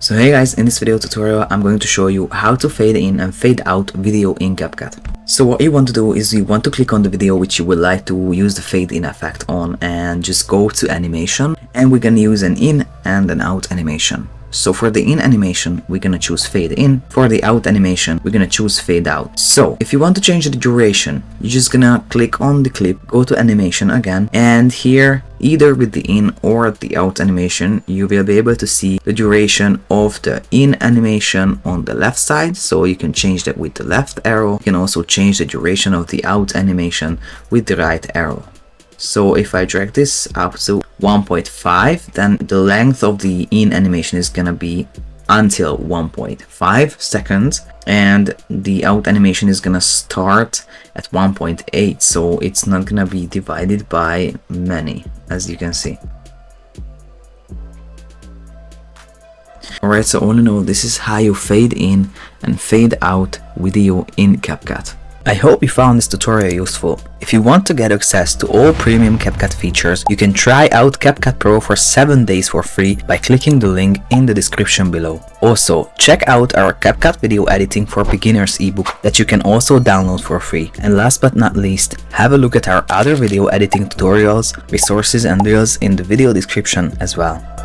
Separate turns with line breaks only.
So hey guys, in this video tutorial I'm going to show you how to fade in and fade out video in CapCut. So what you want to do is you want to click on the video which you would like to use the fade in effect on and just go to animation, and we're gonna use an in and an out animation. So for the in animation, we're gonna choose fade in. For the out animation, we're gonna choose fade out. So if you want to change the duration, you're just gonna click on the clip, go to animation again, and here, either with the in or the out animation, you will be able to see the duration of the in animation on the left side. So you can change that with the left arrow. You can also change the duration of the out animation with the right arrow. So if I drag this up to 1.5, then the length of the in animation is gonna be until 1.5 seconds, and the out animation is gonna start at 1.8, so it's not gonna be divided by many, as you can see. Alright, so all in all, this is how you fade in and fade out video in CapCut. I hope you found this tutorial useful. If you want to get access to all premium CapCut features, you can try out CapCut Pro for 7 days for free by clicking the link in the description below. Also, check out our CapCut Video Editing for Beginners ebook that you can also download for free. And last but not least, have a look at our other video editing tutorials, resources and reels in the video description as well.